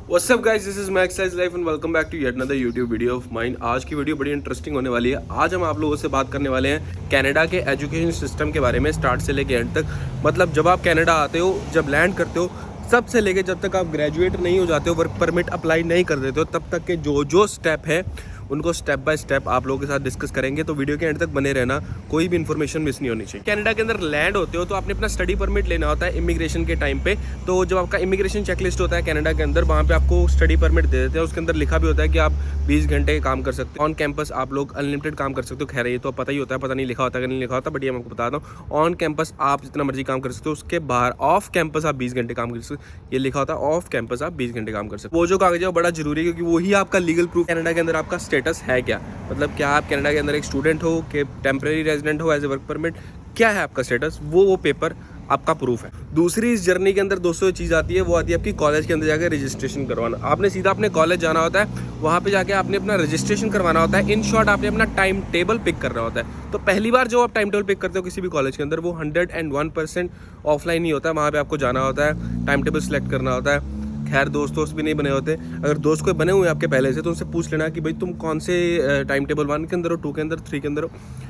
What's up guys, this is max size life and welcome back to yet another YouTube video of mine. आज की video बड़ी interesting होने वाली है। आज हम आप लोगों से बात करने वाले हैं कनाडा के एजुकेशन सिस्टम के बारे में, स्टार्ट से लेके एंड तक। मतलब जब आप कनाडा आते हो, जब लैंड करते हो, तब से लेके जब तक आप ग्रेजुएट नहीं हो जाते हो, वर्क परमिट अप्लाई नहीं कर देते हो, तब तक के जो स्टेप है उनको स्टेप बाय स्टेप आप लोगों के साथ डिस्कस करेंगे। तो वीडियो के एंड तक बने रहना, कोई भी इन्फॉर्मेशन मिस नहीं होनी चाहिए। कनाडा के अंदर लैंड होते हो तो आपने अपना स्टडी परमिट लेना होता है इमिग्रेशन के टाइम पे। तो जब आपका इमिग्रेशन चेकलिस्ट होता है कनाडा के अंदर, वहाँ पे आपको स्टडी परमिट दे देते हैं। उसके अंदर लिखा भी होता है कि आप 20 घंटे काम कर सकते हो ऑन कैंपस, आप लोग अनलिमिटेड काम कर सकते हो। खैर ये तो पता ही होता है, पता नहीं लिखा होता है कि नहीं लिखा होता, बट ये मैं आपको बताता हूँ। ऑन कैंपस आप जितना मर्जी काम कर सकते हो, उसके बाहर ऑफ कैंपस आप 20 घंटे काम कर सकते हो। ये लिखा होता है ऑफ कैंपस आप 20 घंटे काम कर सकते हो। वो जो कागज है वो बड़ा जरूरी है, क्योंकि वही आपका लीगल प्रूफ कनाडा के अंदर आपका स्टेटस है क्या। मतलब क्या आप कनाडा के अंदर एक स्टूडेंट हो, कि टेम्परेरी रेजिडेंट हो, एज ए वर्क परमिट, क्या है आपका स्टेटस, वो पेपर आपका प्रूफ है। दूसरी इस जर्नी के अंदर दोस्तों चीज़ आती है, वो आती है आपकी कॉलेज के अंदर जाकर रजिस्ट्रेशन करवाना। आपने सीधा अपने कॉलेज जाना होता है, वहाँ पे जाके आपने अपना रजिस्ट्रेशन करवाना होता है। इन शॉर्ट आपने अपना टाइम टेबल पिक करना होता है। तो पहली बार जो आप टाइम टेबल पिक करते हो किसी भी कॉलेज के अंदर, वो 101% ऑफलाइन ही होता है। वहाँ पे आपको जाना होता है, टाइम टेबल सेलेक्ट करना होता है। खैर दोस्त भी नहीं बने होते। अगर दोस्त कोई बने हुए हैं आपके पहले से, तो उनसे पूछ लेना कि भाई तुम कौन से टाइम टेबल 1 के अंदर हो, 2 के अंदर, 3 के अंदर हो।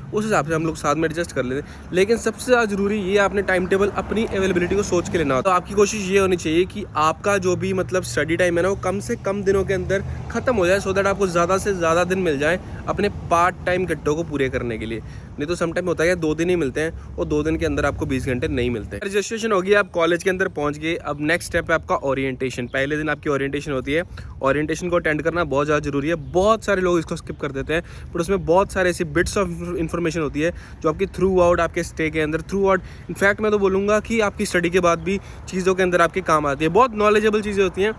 उस हिसाब से हम लोग साथ में एडजस्ट कर लेते हैं। लेकिन सबसे ज़्यादा जरूरी ये आपने टाइम टेबल अपनी अवेलेबिलिटी को सोच के लेना होता है। तो आपकी कोशिश ये होनी चाहिए कि आपका जो भी मतलब स्टडी टाइम है ना, वो कम से कम दिनों के अंदर खत्म हो जाए, सो दैट आपको ज़्यादा से ज़्यादा दिन मिल जाए अपने पार्ट टाइम घंटों को पूरे करने के लिए। नहीं तो समटाइम होता है 2 दिन ही मिलते हैं, और 2 दिन के अंदर आपको 20 घंटे नहीं मिलते। रजिस्ट्रेशन होगी, आप कॉलेज के अंदर पहुंच गए। अब नेक्स्ट स्टेप है आपका ओरिएंटेशन। पहले दिन आपकी ओरिएंटेशन होती है। ओरिएंटेशन को अटेंड करना बहुत ज़्यादा जरूरी है। बहुत सारे लोग इसको स्किप कर देते हैं, बट उसमें बहुत सारे ऐसी बिट्स ऑफ इन्फॉर्मेशन होती है जो आपकी थ्रू आउट आपके स्टे के अंदर, थ्रू आउट इनफैक्ट मैं तो बोलूँगा कि आपकी स्टडी के बाद भी चीज़ों के अंदर आपके काम आती है। बहुत नॉलेजेबल चीज़ें होती हैं,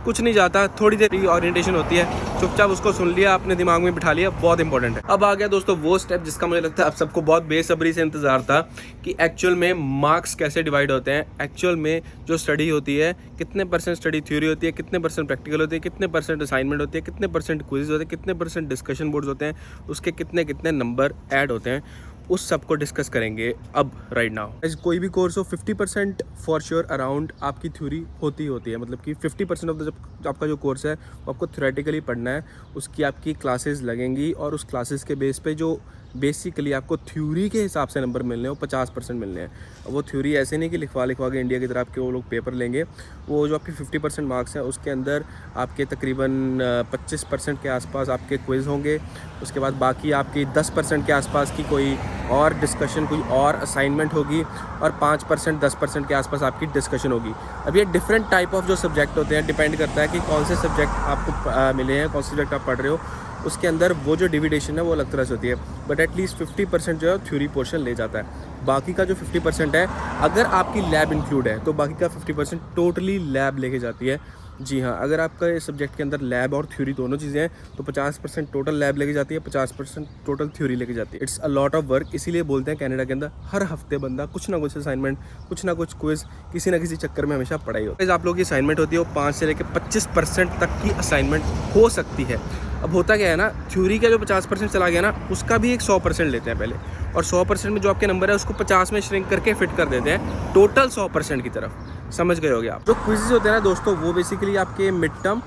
कुछ नहीं जाता, थोड़ी देर ओरिएंटेशन होती है, चुपचाप उसको सुन लिया, अपने दिमाग में बिठा लिया, बहुत इंपॉर्टेंट है। अब आ गया दोस्तों वो स्टेप जिसका मुझे लगता है आप सबको बहुत बेसब्री से इंतजार था, कि एक्चुअल में मार्क्स कैसे डिवाइड होते हैं। एक्चुअल में जो स्टडी होती है, कितने परसेंट स्टडी थ्योरी होती है, कितने परसेंट प्रैक्टिकल होती है, कितने परसेंट असाइनमेंट होती है, कितने परसेंट क्विज होते हैं, कितने परसेंट डिस्कशन बोर्ड्स होते हैं, उसके कितने कितने नंबर ऐड होते हैं, उस सब को डिस्कस करेंगे अब राइट नाउ। कोई भी कोर्स हो, 50% फॉर श्योर अराउंड आपकी थ्योरी होती है। मतलब कि 50% ऑफ द जब आपका जो कोर्स है वो आपको थ्योरेटिकली पढ़ना है। उसकी आपकी क्लासेस लगेंगी, और उस क्लासेस के बेस पे जो बेसिकली आपको थ्योरी के हिसाब से नंबर मिलने हैं, वो 50% मिलने हैं। वो थ्योरी ऐसे नहीं कि लिखवा के इंडिया की तरह आपके वो लोग पेपर लेंगे। वो जो आपके 50% मार्क्स हैं, उसके अंदर आपके तकरीबन 25% के आसपास आपके क्विज़ होंगे। उसके बाद बाकी आपकी 10% के आसपास की कोई और डिस्कशन, कोई और असाइनमेंट होगी, और 5% 10% के आसपास आपकी डिस्कशन होगी। अब ये डिफरेंट टाइप ऑफ जो सब्जेक्ट होते हैं, डिपेंड करता है कि कौन से सब्जेक्ट आपको मिले हैं, कौन से सब्जेक्ट आप पढ़ रहे हो। उसके अंदर वो जो डिविडेशन है वो अलग तरह से होती है, बट एटलीस्ट 50% जो है थ्योरी पोर्शन ले जाता है। बाकी का जो 50% है, अगर आपकी लैब इंक्लूड है, तो बाकी का 50% टोटली लैब लेके जाती है। जी हाँ, अगर आपका इस सब्जेक्ट के अंदर लैब और थ्योरी दोनों चीज़ें हैं, तो 50% टोटल लैब लेके जाती है, 50% टोटल थ्योरी लेके जाती है। It's a lot of work. इसीलिए बोलते हैं कनाडा के अंदर हर हफ्ते बंदा कुछ ना कुछ असाइनमेंट, कुछ ना कुछ क्विज, किसी ना किसी चक्कर में हमेशा पढ़ाई होती है। आप लोगों की असाइनमेंट होती है, वो 5 से लेकर 25% तक की असाइनमेंट हो सकती है। अब होता क्या है ना, थ्योरी का जो 50% चला गया ना, उसका भी एक 100% लेते हैं पहले, और 100% में जो आपके नंबर है उसको 50 में श्रिंक करके फिट कर देते हैं टोटल 100% की तरफ। समझ गए होगे आप। जो क्विज़ होते हैं ना दोस्तों, वो बेसिकली आपके मिड टर्म,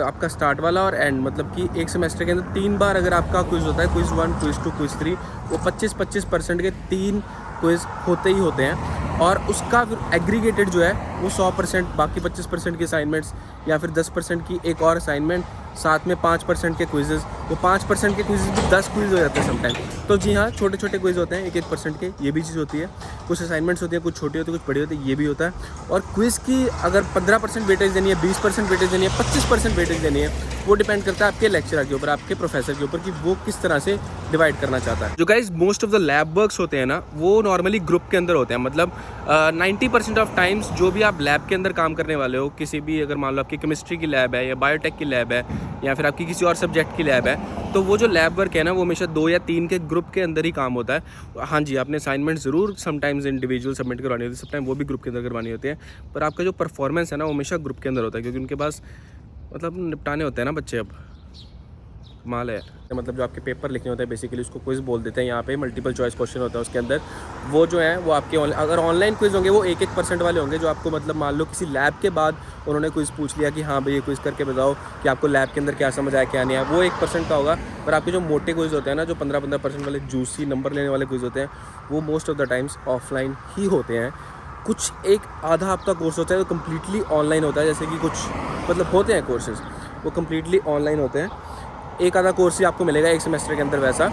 आपका स्टार्ट वाला और एंड, मतलब कि एक सेमेस्टर के अंदर 3 बार अगर आपका क्विज़ होता है, क्विज़ 1, क्विज़ 2, क्विज़ 3, वो 25% के 3 क्विज़ होते ही होते हैं। और उसका फिर एग्रीगेटेड जो है वो 100%, बाकी 25% की असाइनमेंट्स, या फिर 10% की एक और असाइनमेंट, साथ में 5% के क्विज़ेस। वो 5% के क्विज़ेस भी 10 क्विज़ हो जाते हैं समटाइम। तो जी हाँ, छोटे छोटे क्विज़ होते हैं 1% के, ये भी चीज़ होती है। कुछ असाइनमेंट्स होती है, कुछ छोटी होती है, कुछ बड़ी होती है, ये भी होता है। और क्विज़ की अगर 15% वेटेज देनी है, 20% वेटेज देनी है, 25% वेटेज देनी है, वो डिपेंड करता है आपके लेक्चरर के ऊपर, आपके प्रोफेसर के ऊपर, कि वो किस तरह से डिवाइड करना चाहता है। जो guys most of the lab works होते हैं ना, वो नॉर्मली ग्रुप के अंदर होते हैं। मतलब 90% ऑफ टाइम्स जो भी आप लैब के अंदर काम करने वाले हो, किसी भी, अगर मान लो आपकी केमिस्ट्री की लैब है, या बायोटेक की लैब है, या फिर आपकी किसी और सब्जेक्ट की लैब है, तो वो जो लैब वर्क है ना, वो हमेशा 2 या 3 के ग्रुप के अंदर ही काम होता है। हाँ जी, आपने असाइनमेंट ज़रूर समटाइम्स इंडिविजुअल सबमिट करवानी होती है, समटाइम वो भी ग्रुप के अंदर करवानी होती है, पर आपका जो परफॉर्मेंस है ना, वो हमेशा ग्रुप के अंदर होता है, क्योंकि उनके पास मतलब निपटाने होते हैं ना बच्चे। अब माल है। मतलब जो आपके पेपर लिखने होते हैं बेसिकली उसको क्विज़ बोल देते हैं। यहाँ पे मल्टीपल चॉइस क्वेश्चन होता है उसके अंदर, वो जो है वो आपके अगर ऑनलाइन क्विज़ होंगे वो 1% वाले होंगे, जो आपको मतलब मान लो किसी लैब के बाद उन्होंने क्विज़ पूछ लिया कि हाँ भाई ये क्विज़ करके बताओ कि आपको लैब के अंदर क्या समझ आया क्या नहीं आया, वो 1% का होगा। पर आपके जो मोटे क्विज़ होते हैं ना, जो 15% वाले जूसी नंबर लेने वाले क्विज़ होते हैं, वो most of the times offline ही होते हैं। कुछ एक आधा हफ्ता कोर्स होता है वो कम्प्लीटली ऑनलाइन होता है, जैसे कि कुछ मतलब होते हैं कोर्सेज़ वो कम्प्लीटली ऑनलाइन होते हैं। एक आधा कोर्स ही आपको मिलेगा एक सेमेस्टर के अंदर, वैसा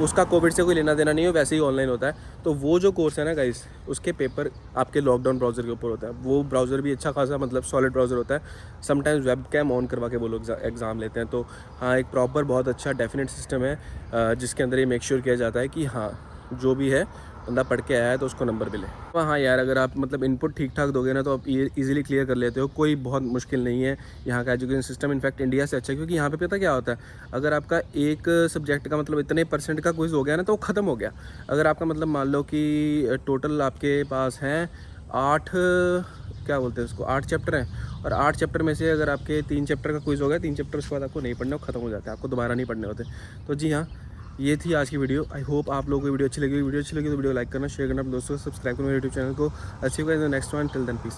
उसका कोविड से कोई लेना देना नहीं है, वैसे ही ऑनलाइन होता है। तो वो जो कोर्स है ना गाइस, उसके पेपर आपके लॉकडाउन ब्राउज़र के ऊपर होता है। वो ब्राउज़र भी अच्छा खासा मतलब सॉलिड ब्राउज़र होता है। समटाइम्स वेब कैम ऑन करवा के वो लोग एग्ज़ाम लेते हैं। तो हाँ, एक प्रॉपर बहुत अच्छा डेफिनेट सिस्टम है जिसके अंदर ये मेक श्योर किया जाता है कि हाँ जो भी है बंदा पढ़ के आया है तो उसको नंबर मिले। तो हाँ यार, अगर आप मतलब इनपुट ठीक ठाक दोगे ना तो आप इजीली क्लियर कर लेते हो, कोई बहुत मुश्किल नहीं है। यहाँ का एजुकेशन सिस्टम इनफैक्ट इंडिया से अच्छा है, क्योंकि यहाँ पे पता क्या होता है, अगर आपका एक सब्जेक्ट का मतलब इतने % का क्विज़ हो गया ना तो वो ख़त्म हो गया। अगर आपका मतलब मान लो कि टोटल आपके पास हैं 8 क्या बोलते हैं उसको 8 चैप्टर हैं, और 8 चैप्टर में से अगर आपके 3 चैप्टर का क्विज़ हो गया, 3 चैप्टर उसके बाद आपको नहीं पढ़ने, ख़त्म हो जाता है, आपको दोबारा नहीं पढ़ने होते। तो जी हाँ, ये थी आज की वीडियो। आई होप आप लोगों को वीडियो अच्छी लगी। वीडियो अच्छी लगी तो वीडियो लाइक करना, शेयर करना अपने दोस्तों को, सब्सक्राइब करना मेरे यूट्यूब चैनल को। अच्छी next one, till then piece.